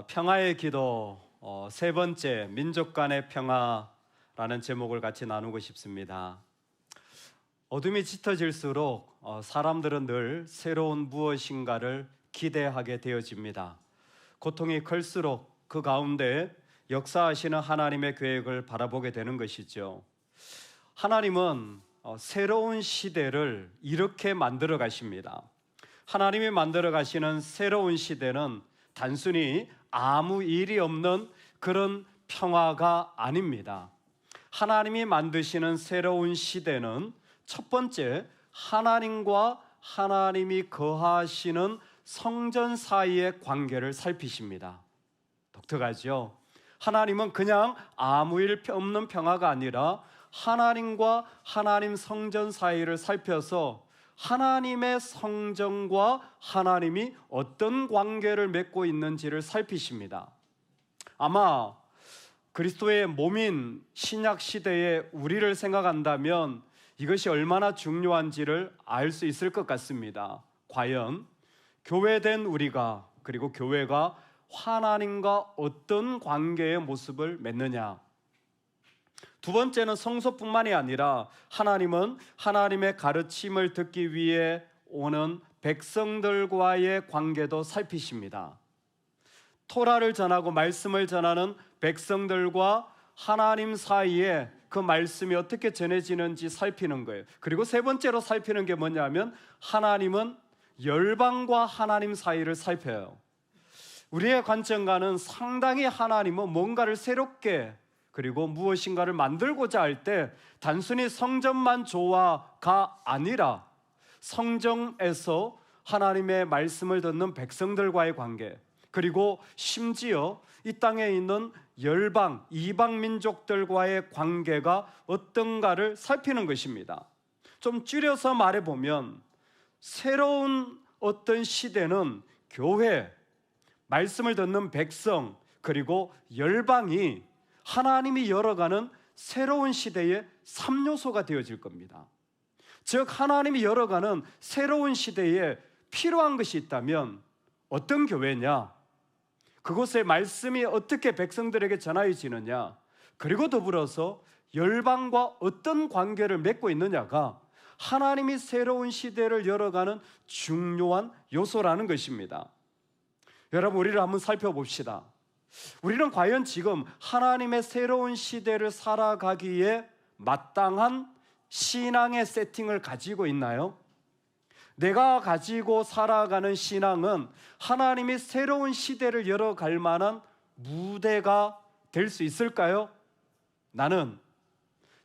평화의 기도 세 번째, 민족 간의 평화라는 제목을 같이 나누고 싶습니다. 어둠이 짙어질수록 사람들은 늘 새로운 무엇인가를 기대하게 되어집니다. 고통이 클수록 그 가운데 역사하시는 하나님의 계획을 바라보게 되는 것이죠. 하나님은 새로운 시대를 이렇게 만들어 가십니다. 하나님이 만들어 가시는 새로운 시대는 단순히 아무 일이 없는 그런 평화가 아닙니다. 하나님이 만드시는 새로운 시대는 첫 번째, 하나님과 하나님이 거하시는 성전 사이의 관계를 살피십니다. 독특하죠? 하나님은 그냥 아무 일 없는 평화가 아니라 하나님과 하나님 성전 사이를 살펴서 하나님의 성전과 하나님이 어떤 관계를 맺고 있는지를 살피십니다. 아마 그리스도의 몸인 신약 시대의 우리를 생각한다면 이것이 얼마나 중요한지를 알 수 있을 것 같습니다. 과연 교회된 우리가, 그리고 교회가 하나님과 어떤 관계의 모습을 맺느냐? 두 번째는 성소뿐만이 아니라 하나님은 하나님의 가르침을 듣기 위해 오는 백성들과의 관계도 살피십니다. 토라를 전하고 말씀을 전하는 백성들과 하나님 사이에 그 말씀이 어떻게 전해지는지 살피는 거예요. 그리고 세 번째로 살피는 게 뭐냐면 하나님은 열방과 하나님 사이를 살펴요. 우리의 관점과는 상당히 하나님은 뭔가를 새롭게 그리고 무엇인가를 만들고자 할 때 단순히 성전만 좋아가 아니라 성전에서 하나님의 말씀을 듣는 백성들과의 관계, 그리고 심지어 이 땅에 있는 열방, 이방 민족들과의 관계가 어떤가를 살피는 것입니다. 좀 줄여서 말해보면 새로운 어떤 시대는 교회, 말씀을 듣는 백성, 그리고 열방이 하나님이 열어가는 새로운 시대의 3요소가 되어질 겁니다. 즉 하나님이 열어가는 새로운 시대에 필요한 것이 있다면 어떤 교회냐? 그곳의 말씀이 어떻게 백성들에게 전하여지느냐? 그리고 더불어서 열방과 어떤 관계를 맺고 있느냐가 하나님이 새로운 시대를 열어가는 중요한 요소라는 것입니다. 여러분, 우리를 한번 살펴봅시다. 우리는 과연 지금 하나님의 새로운 시대를 살아가기에 마땅한 신앙의 세팅을 가지고 있나요? 내가 가지고 살아가는 신앙은 하나님이 새로운 시대를 열어갈 만한 무대가 될 수 있을까요? 나는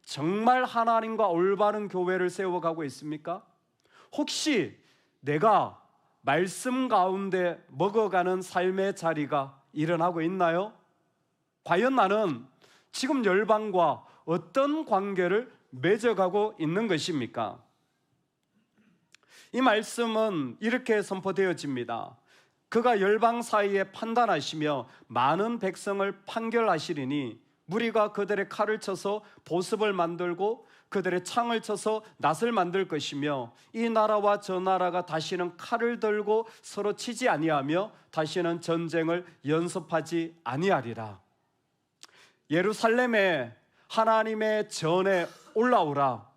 정말 하나님과 올바른 교회를 세워가고 있습니까? 혹시 내가 말씀 가운데 먹어가는 삶의 자리가 일어나고 있나요? 과연 나는 지금 열방과 어떤 관계를 맺어가고 있는 것입니까? 이 말씀은 이렇게 선포되어집니다. 그가 열방 사이에 판단하시며 많은 백성을 판결하시리니 무리가 그들의 칼을 쳐서 보습을 만들고 그들의 창을 쳐서 낫을 만들 것이며 이 나라와 저 나라가 다시는 칼을 들고 서로 치지 아니하며 다시는 전쟁을 연습하지 아니하리라. 예루살렘에 하나님의 전에 올라오라.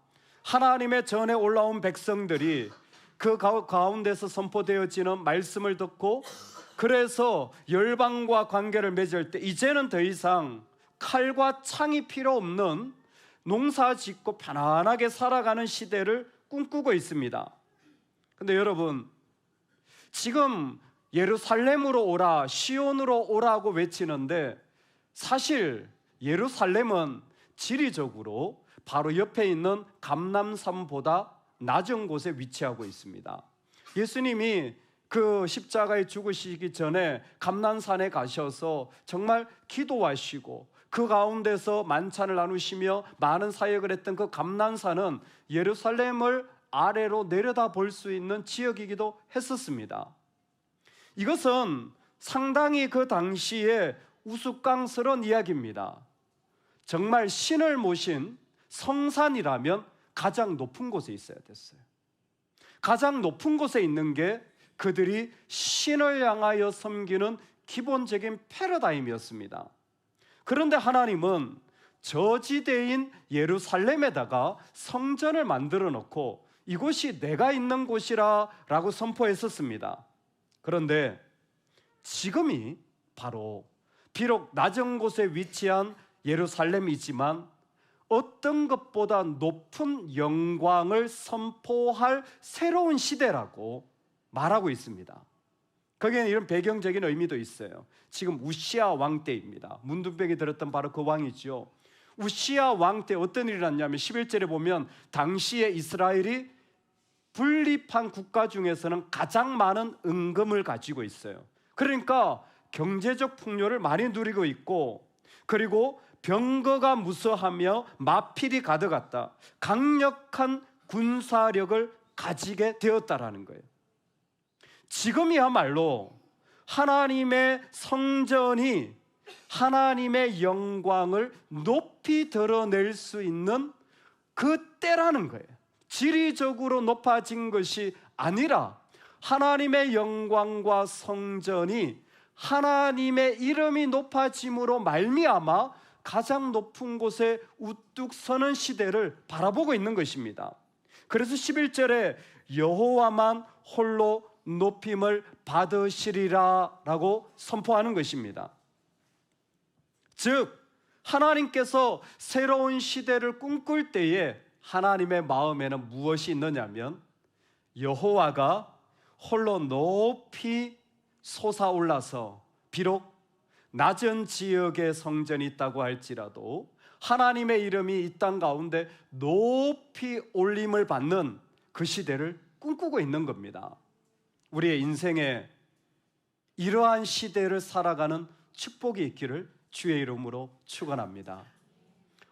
하나님의 전에 올라온 백성들이 그 가운데서 선포되어지는 말씀을 듣고 그래서 열방과 관계를 맺을 때 이제는 더 이상 칼과 창이 필요 없는 농사 짓고 편안하게 살아가는 시대를 꿈꾸고 있습니다. 근데 여러분, 지금 예루살렘으로 오라, 시온으로 오라고 외치는데 사실 예루살렘은 지리적으로 바로 옆에 있는 감람산보다 낮은 곳에 위치하고 있습니다. 예수님이 그 십자가에 죽으시기 전에 감람산에 가셔서 정말 기도하시고 그 가운데서 만찬을 나누시며 많은 사역을 했던 그 감람산은 예루살렘을 아래로 내려다 볼 수 있는 지역이기도 했었습니다. 이것은 상당히 그 당시에 우스꽝스러운 이야기입니다. 정말 신을 모신 성산이라면 가장 높은 곳에 있어야 됐어요. 가장 높은 곳에 있는 게 그들이 신을 향하여 섬기는 기본적인 패러다임이었습니다. 그런데 하나님은 저지대인 예루살렘에다가 성전을 만들어 놓고 이곳이 내가 있는 곳이라 라고 선포했었습니다. 그런데 지금이 바로 비록 낮은 곳에 위치한 예루살렘이지만 어떤 것보다 높은 영광을 선포할 새로운 시대라고 말하고 있습니다. 거기에는 이런 배경적인 의미도 있어요. 지금 우시아 왕 때입니다. 문둥병이 들었던 바로 그 왕이죠. 우시아 왕 때 어떤 일이 났냐면 11절에 보면 당시에 이스라엘이 분립한 국가 중에서는 가장 많은 은금을 가지고 있어요. 그러니까 경제적 풍요를 많이 누리고 있고, 그리고 병거가 무서하며 마필이 가득했다. 강력한 군사력을 가지게 되었다라는 거예요. 지금이야말로 하나님의 성전이 하나님의 영광을 높이 드러낼 수 있는 그 때라는 거예요. 지리적으로 높아진 것이 아니라 하나님의 영광과 성전이 하나님의 이름이 높아짐으로 말미암아 가장 높은 곳에 우뚝 서는 시대를 바라보고 있는 것입니다. 그래서 11절에 여호와만 홀로 높임을 받으시리라 라고 선포하는 것입니다. 즉 하나님께서 새로운 시대를 꿈꿀 때에 하나님의 마음에는 무엇이 있느냐면 여호와가 홀로 높이 솟아올라서 비록 낮은 지역에 성전이 있다고 할지라도 하나님의 이름이 이 땅 가운데 높이 올림을 받는 그 시대를 꿈꾸고 있는 겁니다. 우리의 인생에 이러한 시대를 살아가는 축복이 있기를 주의 이름으로 축원합니다.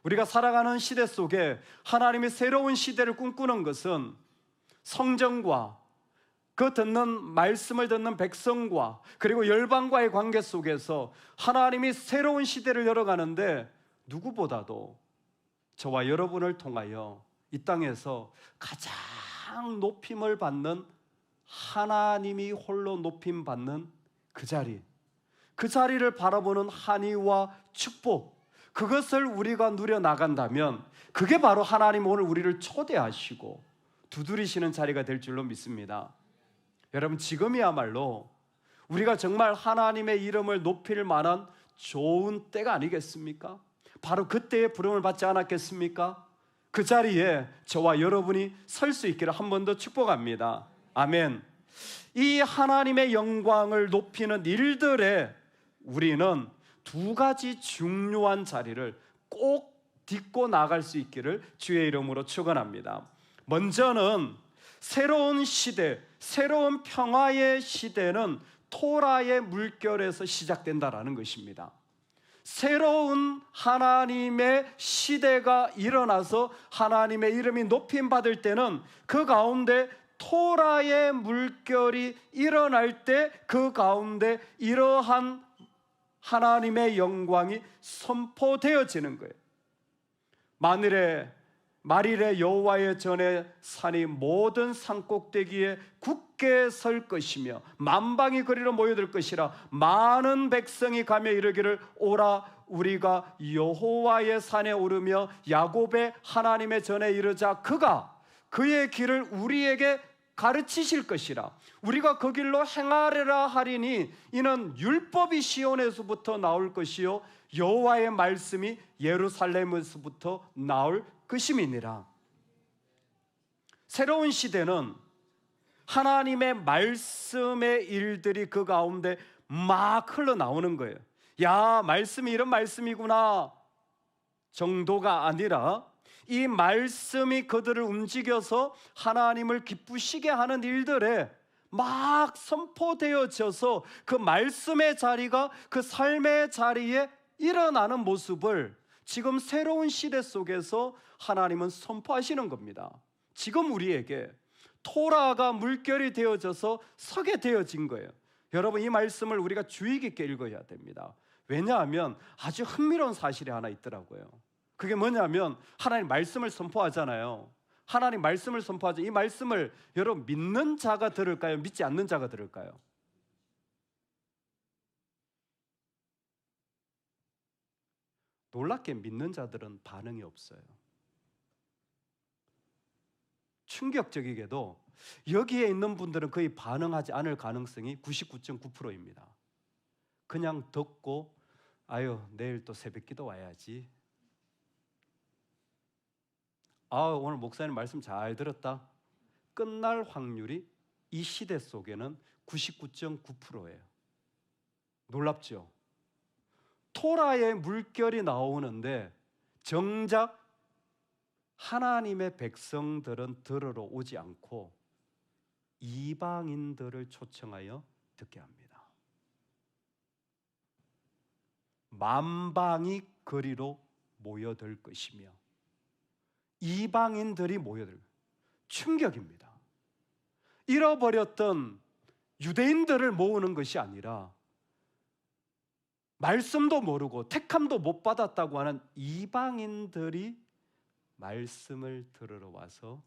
우리가 살아가는 시대 속에 하나님이 새로운 시대를 꿈꾸는 것은 성전과 그 말씀을 듣는 백성과 그리고 열방과의 관계 속에서 하나님이 새로운 시대를 열어가는데 누구보다도 저와 여러분을 통하여 이 땅에서 가장 높임을 받는 하나님이 홀로 높임 받는 그 자리를 바라보는 한의와 축복, 그것을 우리가 누려나간다면 그게 바로 하나님 오늘 우리를 초대하시고 두드리시는 자리가 될 줄로 믿습니다. 여러분, 지금이야말로 우리가 정말 하나님의 이름을 높일 만한 좋은 때가 아니겠습니까? 바로 그때의 부름을 받지 않았겠습니까? 그 자리에 저와 여러분이 설 수 있기를 한 번 더 축복합니다. 아멘. 이 하나님의 영광을 높이는 일들에 우리는 두 가지 중요한 자리를 꼭 딛고 나갈 수 있기를 주의 이름으로 축원합니다. 먼저는 새로운 시대, 새로운 평화의 시대는 토라의 물결에서 시작된다라는 것입니다. 새로운 하나님의 시대가 일어나서 하나님의 이름이 높임받을 때는 그 가운데 토라의 물결이 일어날 때 그 가운데 이러한 하나님의 영광이 선포되어지는 거예요. 만일에 여호와의 전에 산이 모든 산꼭대기에 굳게 설 것이며 만방이 그리로 모여들 것이라 많은 백성이 가며 이르기를 오라 우리가 여호와의 산에 오르며 야곱의 하나님의 전에 이르자 그가 그의 길을 우리에게 가르치실 것이라 우리가 그 길로 행하리라 하리니 이는 율법이 시온에서부터 나올 것이요 여호와의 말씀이 예루살렘에서부터 나올 것임이니라. 새로운 시대는 하나님의 말씀의 일들이 그 가운데 막 흘러나오는 거예요. 야, 말씀이 이런 말씀이구나 정도가 아니라 이 말씀이 그들을 움직여서 하나님을 기쁘시게 하는 일들에 막 선포되어져서 그 말씀의 자리가 그 삶의 자리에 일어나는 모습을 지금 새로운 시대 속에서 하나님은 선포하시는 겁니다. 지금 우리에게 토라가 물결이 되어져서 서게 되어진 거예요. 여러분, 이 말씀을 우리가 주의 깊게 읽어야 됩니다. 왜냐하면 아주 흥미로운 사실이 하나 있더라고요. 그게 뭐냐면 하나님 말씀을 선포하잖아요. 하나님 말씀을 선포하죠. 이 말씀을 여러분 믿는 자가 들을까요? 믿지 않는 자가 들을까요? 놀랍게 믿는 자들은 반응이 없어요. 충격적이게도 여기에 있는 분들은 거의 반응하지 않을 가능성이 99.9%입니다. 그냥 듣고 아유 내일 또 새벽기도 와야지. 오늘 목사님 말씀 잘 들었다. 끝날 확률이 이 시대 속에는 99.9%예요. 놀랍죠? 토라의 물결이 나오는데 정작 하나님의 백성들은 들으러 오지 않고 이방인들을 초청하여 듣게 합니다. 만방이 그리로 모여들 것이며 이방인들이 모여들 충격입니다. 잃어버렸던 유대인들을 모으는 것이 아니라 말씀도 모르고 택함도 못 받았다고 하는 이방인들이 말씀을 들으러 와서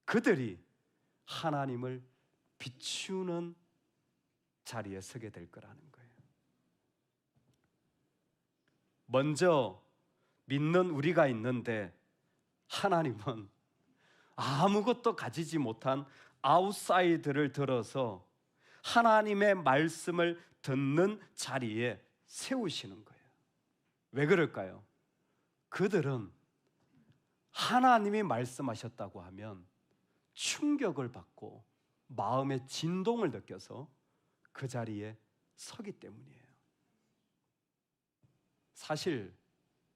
그들이 하나님을 비추는 자리에 서게 될 거라는 거예요. 먼저 믿는 우리가 있는데 하나님은 아무것도 가지지 못한 아웃사이드를 들어서 하나님의 말씀을 듣는 자리에 세우시는 거예요. 왜 그럴까요? 그들은 하나님이 말씀하셨다고 하면 충격을 받고 마음의 진동을 느껴서 그 자리에 서기 때문이에요. 사실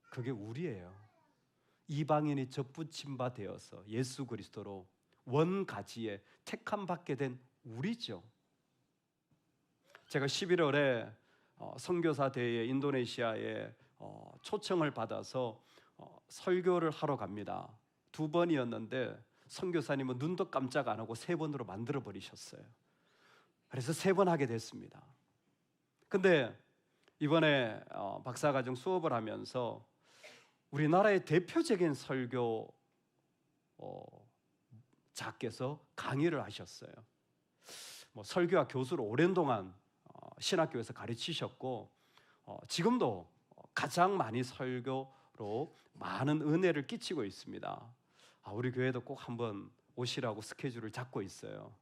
그게 우리예요. 이방인이 접붙임 바 되어서 예수 그리스도로 원가지에 택함 받게 된 우리죠. 제가 11월에 선교사 대회에 인도네시아에 초청을 받아서 설교를 하러 갑니다. 2번이었는데 선교사님은 눈도 깜짝 안 하고 3번으로 만들어 버리셨어요. 그래서 3번 하게 됐습니다. 근데 이번에 박사과정 수업을 하면서 우리나라의 대표적인 설교자께서 강의를 하셨어요. 설교와 교수로 오랜 동안 신학교에서 가르치셨고 지금도 가장 많이 설교로 많은 은혜를 끼치고 있습니다. 우리 교회도 꼭 한번 오시라고 스케줄을 잡고 있어요.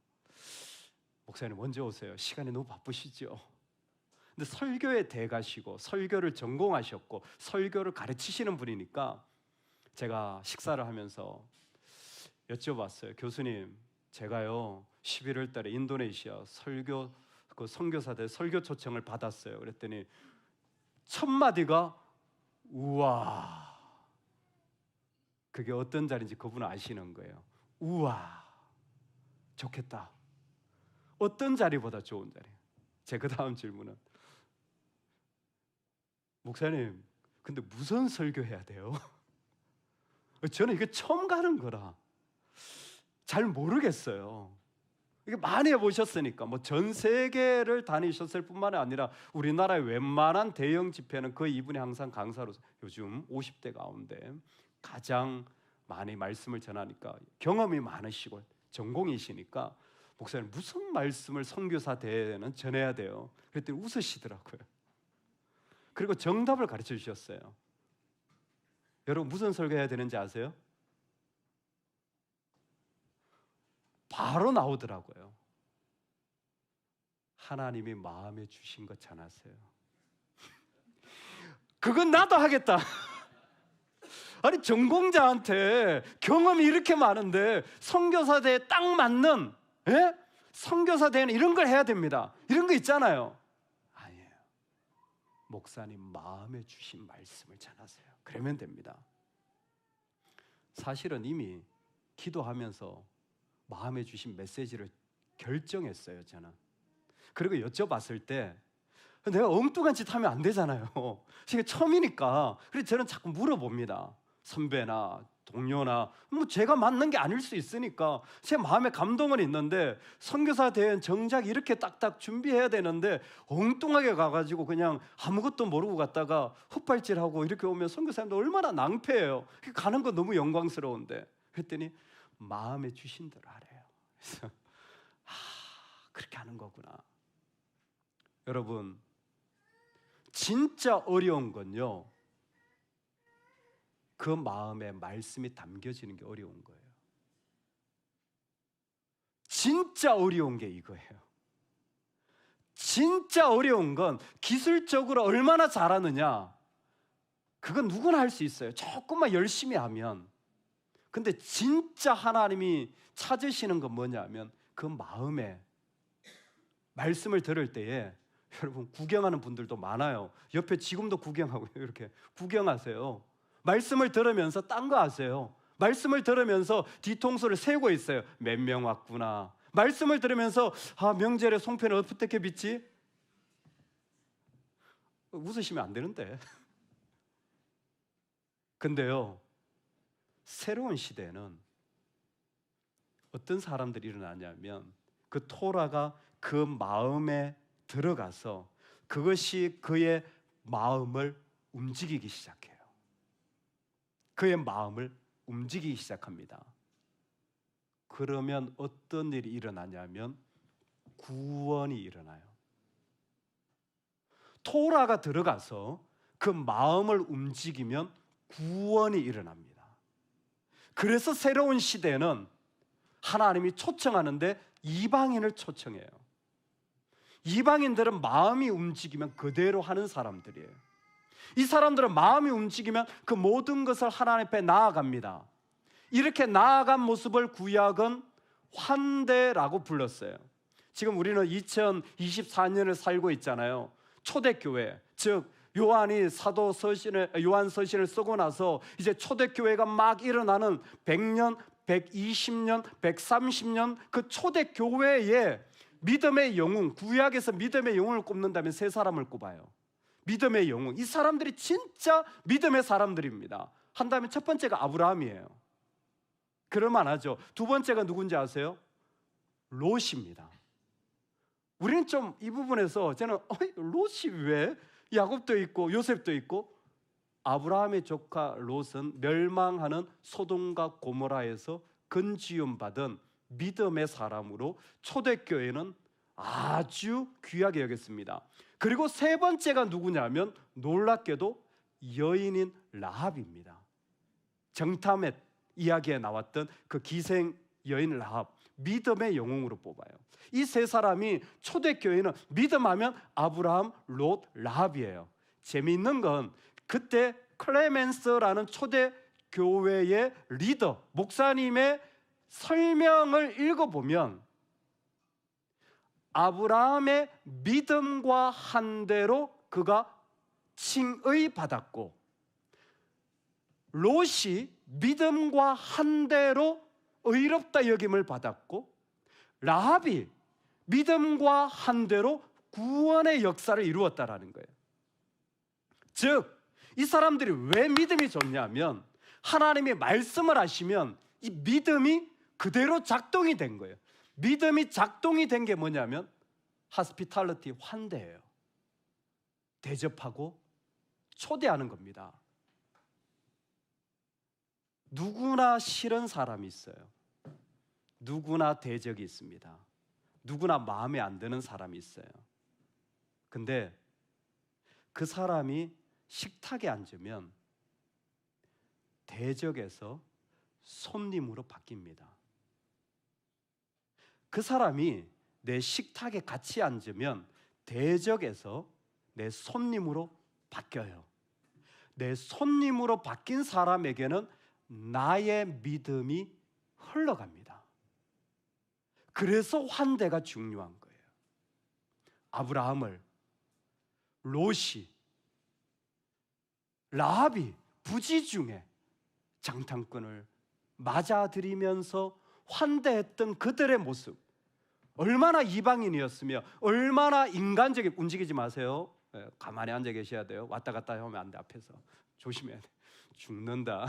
목사님 언제 오세요? 시간이 너무 바쁘시죠? 근데 설교에 대가시고 설교를 전공하셨고 설교를 가르치시는 분이니까 제가 식사를 하면서 여쭤봤어요. 교수님, 제가요 11월 달에 인도네시아 선교사들 설교 초청을 받았어요. 그랬더니 첫 마디가 우와. 그게 어떤 자리인지 그분은 아시는 거예요. 우와, 좋겠다. 어떤 자리보다 좋은 자리? 제 그 다음 질문은 목사님, 근데 무슨 설교해야 돼요? 저는 이게 처음 가는 거라 잘 모르겠어요. 이게 많이 해보셨으니까 전 세계를 다니셨을 뿐만 아니라 우리나라의 웬만한 대형 집회는 거의 이분이 항상 강사로 요즘 50대 가운데 가장 많이 말씀을 전하니까 경험이 많으시고 전공이시니까 목사님 무슨 말씀을 선교사 대회에는 전해야 돼요? 그랬더니 웃으시더라고요. 그리고 정답을 가르쳐 주셨어요. 여러분 무슨 설교해야 되는지 아세요? 바로 나오더라고요. 하나님이 마음에 주신 것 전하세요. 그건 나도 하겠다. 아니 전공자한테 경험이 이렇게 많은데 선교사 대회에 딱 맞는 선교사 대회는 이런 걸 해야 됩니다. 이런 거 있잖아요. 아니에요. 목사님 마음에 주신 말씀을 전하세요. 그러면 됩니다. 사실은 이미 기도하면서 마음에 주신 메시지를 결정했어요. 저는. 그리고 여쭤봤을 때 내가 엉뚱한 짓 하면 안 되잖아요. 제가 처음이니까. 그래서 저는 자꾸 물어봅니다. 선배나 동료나 제가 맞는 게 아닐 수 있으니까 제 마음에 감동은 있는데 선교사 대회는 정작 이렇게 딱딱 준비해야 되는데 엉뚱하게 가가지고 그냥 아무것도 모르고 갔다가 헛발질하고 이렇게 오면 선교사님도 얼마나 낭패예요. 가는 거 너무 영광스러운데 그랬더니 마음에 주신 대로 하래요. 그래서 그렇게 하는 거구나. 여러분 진짜 어려운 건요 그 마음에 말씀이 담겨지는 게 어려운 거예요. 진짜 어려운 게 이거예요. 진짜 어려운 건 기술적으로 얼마나 잘하느냐, 그건 누구나 할 수 있어요. 조금만 열심히 하면. 근데 진짜 하나님이 찾으시는 건 뭐냐면 그 마음에, 말씀을 들을 때에 여러분 구경하는 분들도 많아요. 옆에 지금도 구경하고 이렇게 구경하세요. 말씀을 들으면서 딴 거 하세요. 말씀을 들으면서 뒤통수를 세고 있어요. 몇 명 왔구나. 말씀을 들으면서 명절에 송편을 어떻게 빚지? 웃으시면 안 되는데. 근데요, 새로운 시대는 어떤 사람들이 일어나냐면 그 토라가 그 마음에 들어가서 그것이 그의 마음을 움직이기 시작해요. 그의 마음을 움직이기 시작합니다. 그러면 어떤 일이 일어나냐면 구원이 일어나요. 토라가 들어가서 그 마음을 움직이면 구원이 일어납니다. 그래서 새로운 시대는 하나님이 초청하는데 이방인을 초청해요. 이방인들은 마음이 움직이면 그대로 하는 사람들이에요. 이 사람들은 마음이 움직이면 그 모든 것을 하나님 앞에 나아갑니다. 이렇게 나아간 모습을 구약은 환대라고 불렀어요. 지금 우리는 2024년을 살고 있잖아요. 초대교회, 즉 요한 서신을 쓰고 나서 이제 초대교회가 막 일어나는 100년, 120년, 130년 그 초대교회의 믿음의 영웅, 구약에서 믿음의 영웅을 꼽는다면 세 사람을 꼽아요. 믿음의 영웅, 이 사람들이 진짜 믿음의 사람들입니다. 한다면 첫 번째가 아브라함이에요. 그럴만하죠. 두 번째가 누군지 아세요? 롯입니다. 우리는 좀 이 부분에서 저는 롯이 왜? 야곱도 있고 요셉도 있고. 아브라함의 조카 롯은 멸망하는 소돔과 고모라에서 건지움 받은 믿음의 사람으로 초대교회는 아주 귀하게 여겼습니다. 그리고 세 번째가 누구냐면 놀랍게도 여인인 라합입니다. 정탐의 이야기에 나왔던 그 기생 여인 라합, 믿음의 영웅으로 뽑아요. 이 세 사람이 초대교회는 믿음하면 아브라함, 롯, 라합이에요. 재미있는 건 그때 클레멘스라는 초대교회의 리더, 목사님의 설명을 읽어보면 아브라함의 믿음과 한대로 그가 칭의받았고, 롯이 믿음과 한대로 의롭다 여김을 받았고, 라합이 믿음과 한대로 구원의 역사를 이루었다라는 거예요. 즉, 이 사람들이 왜 믿음이 좋냐면 하나님이 말씀을 하시면 이 믿음이 그대로 작동이 된 거예요. 믿음이 작동이 된 게 뭐냐면 하스피탈리티, 환대예요. 대접하고 초대하는 겁니다. 누구나 싫은 사람이 있어요. 누구나 대적이 있습니다. 누구나 마음에 안 드는 사람이 있어요. 근데 그 사람이 식탁에 앉으면 대적에서 손님으로 바뀝니다. 그 사람이 내 식탁에 같이 앉으면 대적에서 내 손님으로 바뀌어요. 내 손님으로 바뀐 사람에게는 나의 믿음이 흘러갑니다. 그래서 환대가 중요한 거예요. 아브라함을, 롯이, 라합이 부지 중에 장탄꾼을 맞아들이면서 환대했던 그들의 모습, 얼마나 이방인이었으며 얼마나 인간적인, 움직이지 마세요. 가만히 앉아 계셔야 돼요. 왔다 갔다 하면 안 돼. 앞에서 조심해야 돼. 죽는다.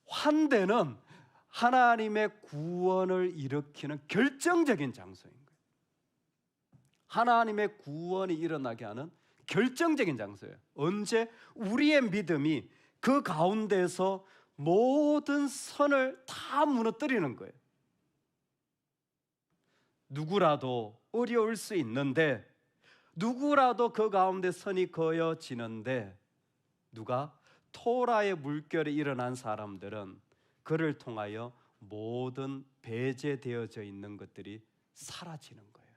환대는 하나님의 구원을 일으키는 결정적인 장소인 거예요. 하나님의 구원이 일어나게 하는 결정적인 장소예요. 언제? 우리의 믿음이 그 가운데서 모든 선을 다 무너뜨리는 거예요. 누구라도 어려울 수 있는데, 누구라도 그 가운데 선이 그어지는데, 누가? 토라의 물결이 일어난 사람들은 그를 통하여 모든 배제되어져 있는 것들이 사라지는 거예요.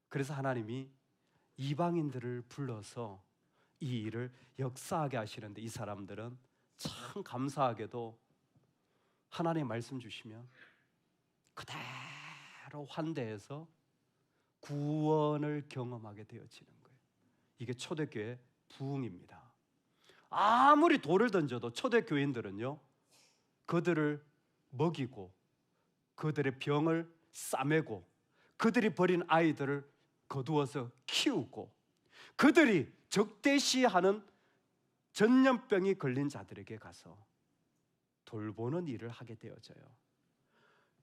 그래서 하나님이 이방인들을 불러서 이 일을 역사하게 하시는데, 이 사람들은 참 감사하게도 하나님의 말씀 주시면 그대로 환대해서 구원을 경험하게 되어지는 거예요. 이게 초대교회 부흥입니다. 아무리 돌을 던져도 초대교인들은요, 그들을 먹이고 그들의 병을 싸매고 그들이 버린 아이들을 거두어서 키우고 그들이 적대시하는 전염병이 걸린 자들에게 가서 돌보는 일을 하게 되어져요.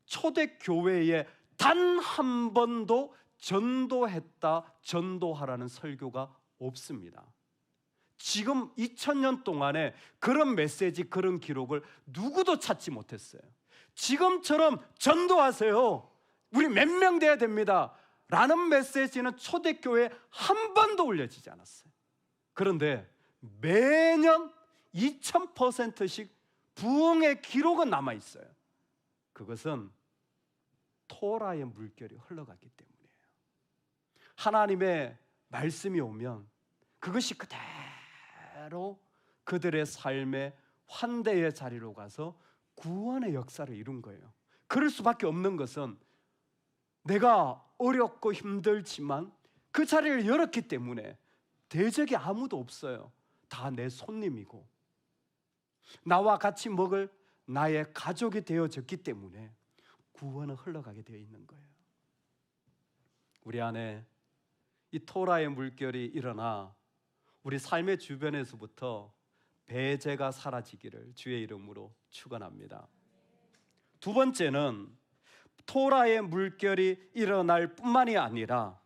초대교회에 단 한 번도 전도했다, 전도하라는 설교가 없습니다. 지금 2000년 동안에 그런 메시지, 그런 기록을 누구도 찾지 못했어요. 지금처럼 전도하세요, 우리 몇 명 돼야 됩니다 라는 메시지는 초대교회에 한 번도 올려지지 않았어요. 그런데 매년 2000%씩 부흥의 기록은 남아있어요. 그것은 토라의 물결이 흘러갔기 때문이에요. 하나님의 말씀이 오면 그것이 그대로 그들의 삶의 환대의 자리로 가서 구원의 역사를 이룬 거예요. 그럴 수밖에 없는 것은 내가 어렵고 힘들지만 그 자리를 열었기 때문에 대적이 아무도 없어요. 다 내 손님이고 나와 같이 먹을 나의 가족이 되어졌기 때문에 구원은 흘러가게 되어 있는 거예요. 우리 안에 이 토라의 물결이 일어나 우리 삶의 주변에서부터 배제가 사라지기를 주의 이름으로 축원합니다. 두 번째는 토라의 물결이 일어날 뿐만이 아니라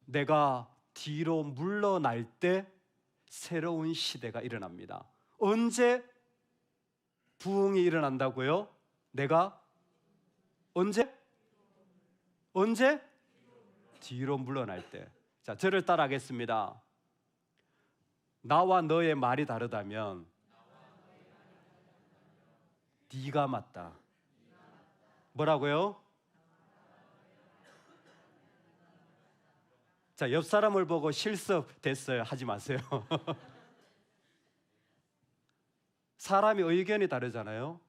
내가 뒤로 물러날 때 새로운 시대가 일어납니다. 언제 부흥이 일어난다고요? 내가 언제? 뒤로 물러날 때. 자, 저를 따라하겠습니다. 나와 너의 말이 다르다면 네가 맞다. 뭐라고요? 자, 옆 사람을 보고 실습됐어요 하지 마세요. 사람이 의견이 다르잖아요.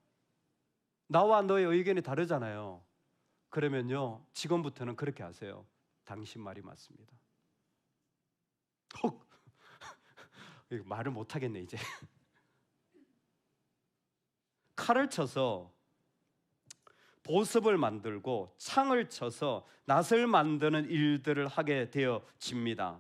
나와 너의 의견이 다르잖아요. 그러면요, 지금부터는 그렇게 하세요. 당신 말이 맞습니다. 말을 못하겠네 이제. 칼을 쳐서 보습을 만들고 창을 쳐서 낫을 만드는 일들을 하게 되어집니다.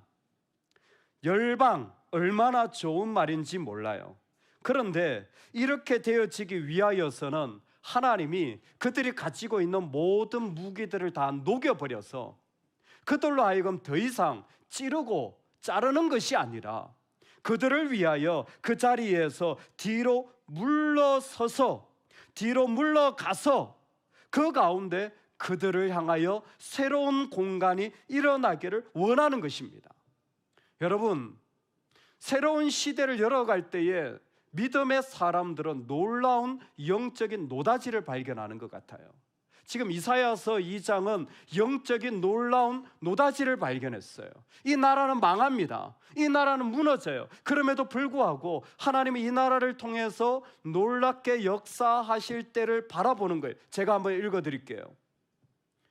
열방, 얼마나 좋은 말인지 몰라요. 그런데 이렇게 되어지기 위하여서는 하나님이 그들이 가지고 있는 모든 무기들을 다 녹여버려서 그들로 하여금 더 이상 찌르고 자르는 것이 아니라 그들을 위하여 그 자리에서 뒤로 물러서서, 뒤로 물러가서 그 가운데 그들을 향하여 새로운 공간이 일어나기를 원하는 것입니다. 여러분, 새로운 시대를 열어갈 때에 믿음의 사람들은 놀라운 영적인 노다지를 발견하는 것 같아요. 지금 이사야서 2장은 영적인 놀라운 노다지를 발견했어요. 이 나라는 망합니다. 이 나라는 무너져요. 그럼에도 불구하고 하나님이 이 나라를 통해서 놀랍게 역사하실 때를 바라보는 거예요. 제가 한번 읽어드릴게요.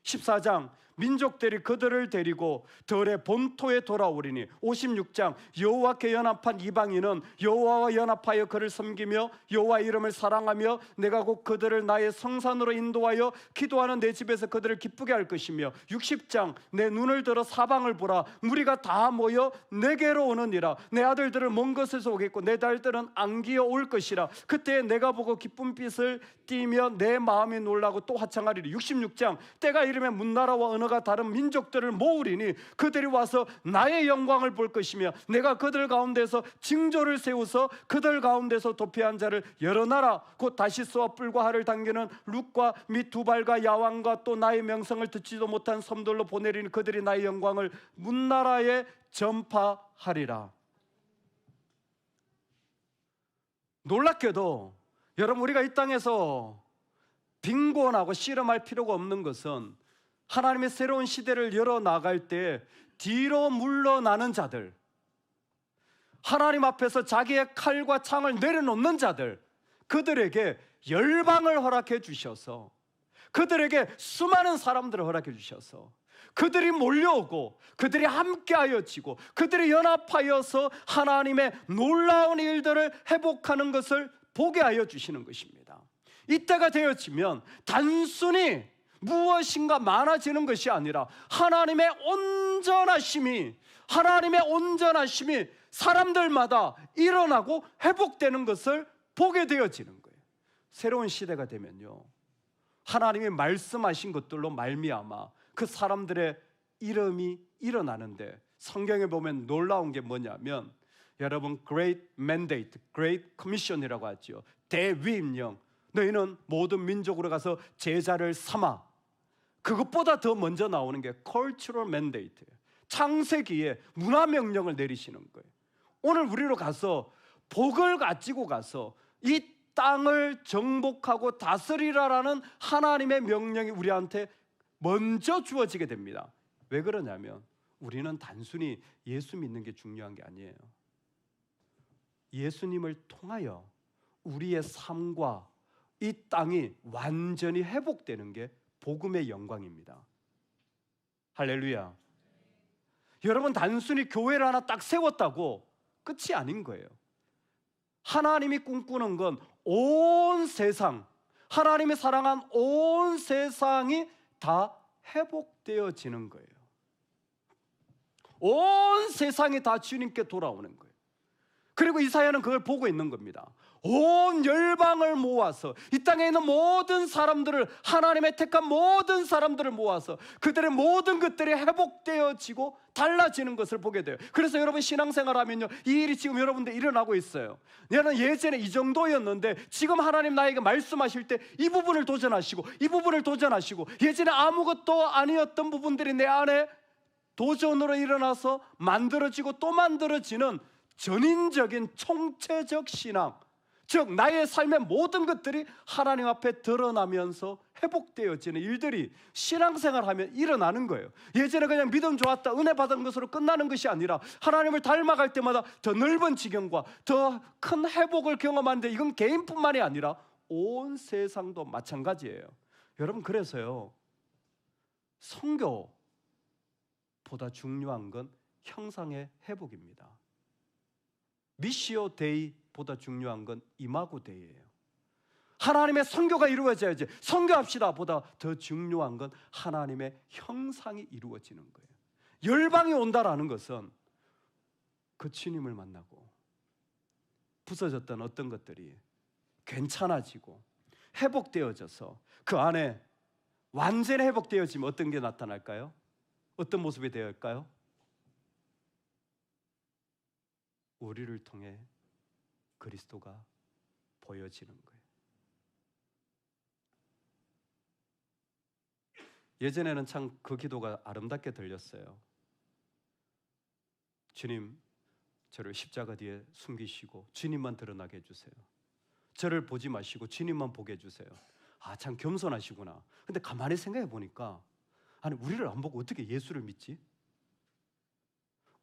14장, 민족들이 그들을 데리고 들의 본토에 돌아오리니 56장, 여호와께 연합한 이방인은 여호와와 연합하여 그를 섬기며 여호와 이름을 사랑하며 내가 곧 그들을 나의 성산으로 인도하여 기도하는 내 집에서 그들을 기쁘게 할 것이며 60장, 내 눈을 들어 사방을 보라 무리가 다 모여 내게로 오느니라 내 아들들은 먼 곳에서 오겠고 내 딸들은 안기어 올 것이라 그때 내가 보고 기쁜 빛을 띠며 내 마음이 놀라고 또 화창하리니 66장, 때가 이르면 문나라와 언어가 다른 민족들을 모으리니 그들이 와서 나의 영광을 볼 것이며 내가 그들 가운데서 징조를 세우서 그들 가운데서 도피한 자를 여러 나라 곧 다시스와 뿔과 활을 당기는 룻과 및 두발과 야왕과 또 나의 명성을 듣지도 못한 섬들로 보내리니 그들이 나의 영광을 문나라에 전파하리라. 놀랍게도 여러분, 우리가 이 땅에서 빈곤하고 씨름할 필요가 없는 것은 하나님의 새로운 시대를 열어나갈 때 뒤로 물러나는 자들, 하나님 앞에서 자기의 칼과 창을 내려놓는 자들, 그들에게 열방을 허락해 주셔서, 그들에게 수많은 사람들을 허락해 주셔서 그들이 몰려오고 그들이 함께하여 지고 그들이 연합하여서 하나님의 놀라운 일들을 회복하는 것을 보게 하여 주시는 것입니다. 이때가 되어지면 단순히 무엇인가 많아지는 것이 아니라 하나님의 온전하심이 사람들마다 일어나고 회복되는 것을 보게 되어지는 거예요. 새로운 시대가 되면요, 하나님이 말씀하신 것들로 말미암아 그 사람들의 이름이 일어나는데, 성경에 보면 놀라운 게 뭐냐면, 여러분, Great Mandate, Great Commission이라고 하죠. 대위임령, 너희는 모든 민족으로 가서 제자를 삼아. 그것보다 더 먼저 나오는 게 Cultural Mandate, 창세기에 문화명령을 내리시는 거예요. 오늘 우리로 가서 복을 가지고 가서 이 땅을 정복하고 다스리라라는 하나님의 명령이 우리한테 먼저 주어지게 됩니다. 왜 그러냐면 우리는 단순히 예수 믿는 게 중요한 게 아니에요. 예수님을 통하여 우리의 삶과 이 땅이 완전히 회복되는 게 복음의 영광입니다. 할렐루야. 여러분, 단순히 교회를 하나 딱 세웠다고 끝이 아닌 거예요. 하나님이 꿈꾸는 건 온 세상, 하나님이 사랑한 온 세상이 다 회복되어지는 거예요. 온 세상이 다 주님께 돌아오는 거예요. 그리고 이사야는 그걸 보고 있는 겁니다. 온 열방을 모아서, 이 땅에 있는 모든 사람들을, 하나님의 택한 모든 사람들을 모아서 그들의 모든 것들이 회복되어지고 달라지는 것을 보게 돼요. 그래서 여러분, 신앙생활 하면요, 이 일이 지금 여러분들 일어나고 있어요. 나는 예전에 이 정도였는데 지금 하나님 나에게 말씀하실 때 이 부분을 도전하시고 이 부분을 도전하시고, 예전에 아무것도 아니었던 부분들이 내 안에 도전으로 일어나서 만들어지고 또 만들어지는 전인적인 총체적 신앙, 즉 나의 삶의 모든 것들이 하나님 앞에 드러나면서 회복되어지는 일들이 신앙생활하면 일어나는 거예요. 예전에 그냥 믿음 좋았다, 은혜 받은 것으로 끝나는 것이 아니라 하나님을 닮아갈 때마다 더 넓은 지경과 더 큰 회복을 경험하는데, 이건 개인뿐만이 아니라 온 세상도 마찬가지예요. 여러분, 그래서요, 선교보다 중요한 건 형상의 회복입니다. 미시오 데이보다 중요한 건 이마고 데이예요. 하나님의 선교가 이루어져야지, 선교합시다 보다 더 중요한 건 하나님의 형상이 이루어지는 거예요. 열방이 온다라는 것은 그 주님을 만나고 부서졌던 어떤 것들이 괜찮아지고 회복되어져서 그 안에 완전히 회복되어지면 어떤 게 나타날까요? 어떤 모습이 되어갈까요? 우리를 통해 그리스도가 보여지는 거예요. 예전에는 참 그 기도가 아름답게 들렸어요. 주님, 저를 십자가 뒤에 숨기시고 주님만 드러나게 해주세요. 저를 보지 마시고 주님만 보게 해주세요. 아, 참 겸손하시구나. 근데 가만히 생각해 보니까, 아니, 우리를 안 보고 어떻게 예수를 믿지?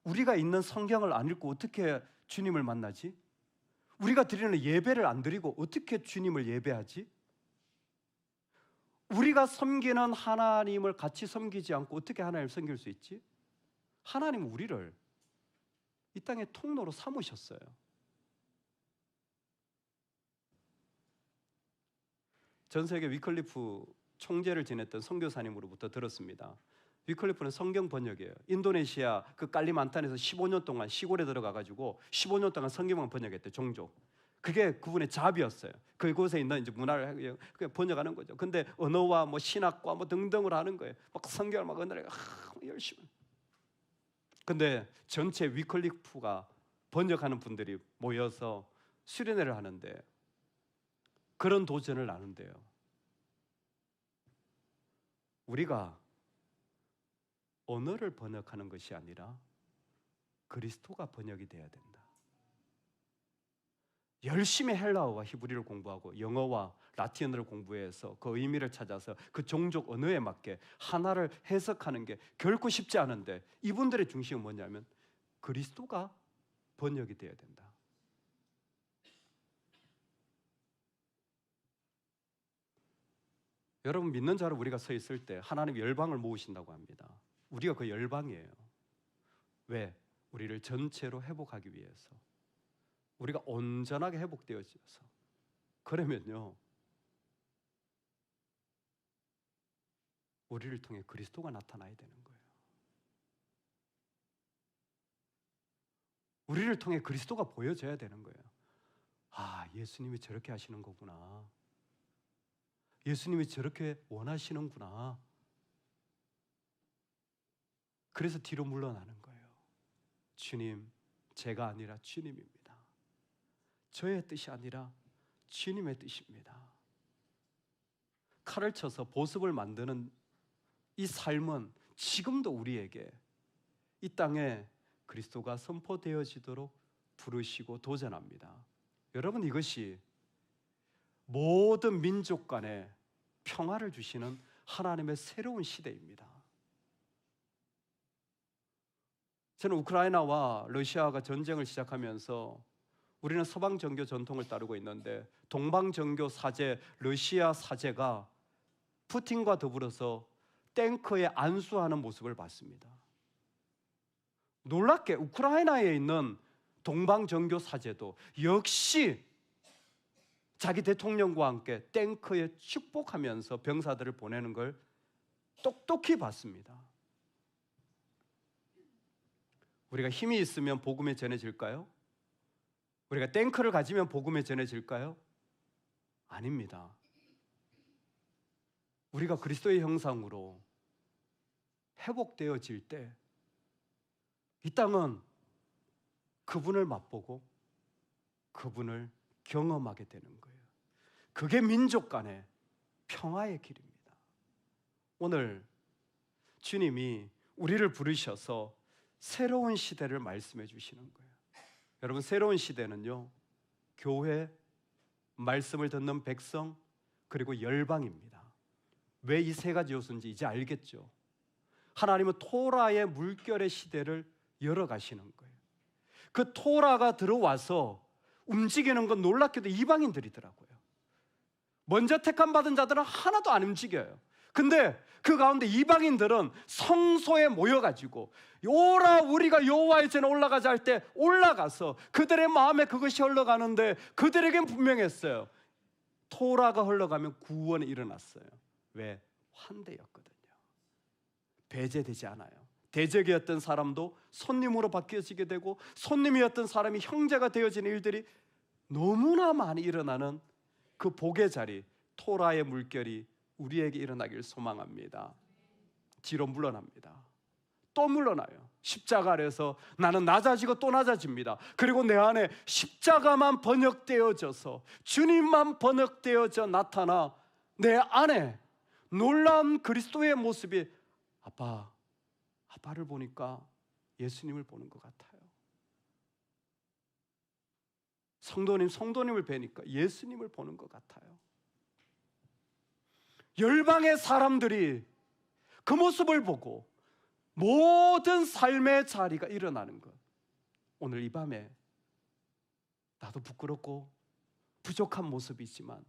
우리가 있는 성경을 안 읽고 어떻게 주님을 만나지? 우리가 드리는 예배를 안 드리고 어떻게 주님을 예배하지? 우리가 섬기는 하나님을 같이 섬기지 않고 어떻게 하나님을 섬길 수 있지? 하나님은 우리를 이 땅의 통로로 삼으셨어요. 전 세계 위클리프 총재를 지냈던 선교사님으로부터 들었습니다. 위클리프는 성경 번역이에요. 인도네시아 그 깔리만탄에서 15년 동안 시골에 들어가가지고 15년 동안 성경만 번역했대요. 종족. 그게 그분의 잡이었어요. 그곳에 있는 이제 문화를 번역하는 거죠. 근데 언어와 뭐 신학과 뭐 등등을 하는 거예요. 막 성경을 막 언어를 열심히. 근데 전체 위클리프가 번역하는 분들이 모여서 수련회를 하는데 그런 도전을 나눈대요. 우리가 언어를 번역하는 것이 아니라 그리스도가 번역이 돼야 된다. 열심히 헬라어와 히브리를 공부하고 영어와 라틴어를 공부해서 그 의미를 찾아서 그 종족 언어에 맞게 하나를 해석하는 게 결코 쉽지 않은데, 이분들의 중심은 뭐냐면 그리스도가 번역이 되어야 된다. 여러분, 믿는 자로 우리가 서 있을 때 하나님 열방을 모으신다고 합니다. 우리가 그 열방이에요. 왜? 우리를 전체로 회복하기 위해서, 우리가 온전하게 회복되어져서. 그러면요, 우리를 통해 그리스도가 나타나야 되는 거예요. 우리를 통해 그리스도가 보여져야 되는 거예요. 아, 예수님이 저렇게 하시는 거구나. 예수님이 저렇게 원하시는구나. 그래서 뒤로 물러나는 거예요. 주님, 제가 아니라 주님입니다. 저의 뜻이 아니라 주님의 뜻입니다. 칼을 쳐서 보습을 만드는 이 삶은 지금도 우리에게 이 땅에 그리스도가 선포되어지도록 부르시고 도전합니다. 여러분, 이것이 모든 민족 간에 평화를 주시는 하나님의 새로운 시대입니다. 저는 우크라이나와 러시아가 전쟁을 시작하면서 우리는 서방 정교 전통을 따르고 있는데, 동방 정교 사제 러시아 사제가 푸틴과 더불어서 탱크에 안수하는 모습을 봤습니다. 놀랍게 우크라이나에 있는 동방 정교 사제도 역시 자기 대통령과 함께 탱크에 축복하면서 병사들을 보내는 걸 똑똑히 봤습니다. 우리가 힘이 있으면 복음이 전해질까요? 우리가 탱크를 가지면 복음이 전해질까요? 아닙니다. 우리가 그리스도의 형상으로 회복되어질 때 이 땅은 그분을 맛보고 그분을 경험하게 되는 거예요. 그게 민족 간의 평화의 길입니다. 오늘 주님이 우리를 부르셔서 새로운 시대를 말씀해 주시는 거예요. 여러분, 새로운 시대는요, 교회, 말씀을 듣는 백성, 그리고 열방입니다. 왜 이 세 가지 요소인지 이제 알겠죠? 하나님은 토라의 물결의 시대를 열어가시는 거예요. 그 토라가 들어와서 움직이는 건 놀랍게도 이방인들이더라고요. 먼저 택함 받은 자들은 하나도 안 움직여요. 근데 그 가운데 이방인들은 성소에 모여가지고 오라 우리가 여호와의 전에 올라가자 할 때 올라가서 그들의 마음에 그것이 흘러가는데, 그들에겐 분명했어요. 토라가 흘러가면 구원이 일어났어요. 왜? 환대였거든요. 배제되지 않아요. 대적이었던 사람도 손님으로 바뀌어지게 되고, 손님이었던 사람이 형제가 되어지는 일들이 너무나 많이 일어나는 그 복의 자리, 토라의 물결이 우리에게 일어나길 소망합니다. 뒤로 물러납니다. 또 물러나요. 십자가 아래서 나는 낮아지고 또 낮아집니다. 그리고 내 안에 십자가만 번역되어져서, 주님만 번역되어져 나타나 내 안에 놀라운 그리스도의 모습이, 아빠를 보니까 예수님을 보는 것 같아요. 성도님을 뵈니까 예수님을 보는 것 같아요. 열방의 사람들이 그 모습을 보고 모든 삶의 자리가 일어나는 것. 오늘 이 밤에 나도 부끄럽고 부족한 모습이지만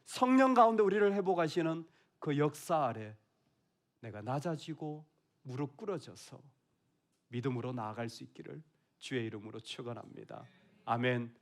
성령 가운데 우리를 회복하시는 그 역사 아래 내가 낮아지고 무릎 꿇어져서 믿음으로 나아갈 수 있기를 주의 이름으로 축원합니다. 아멘.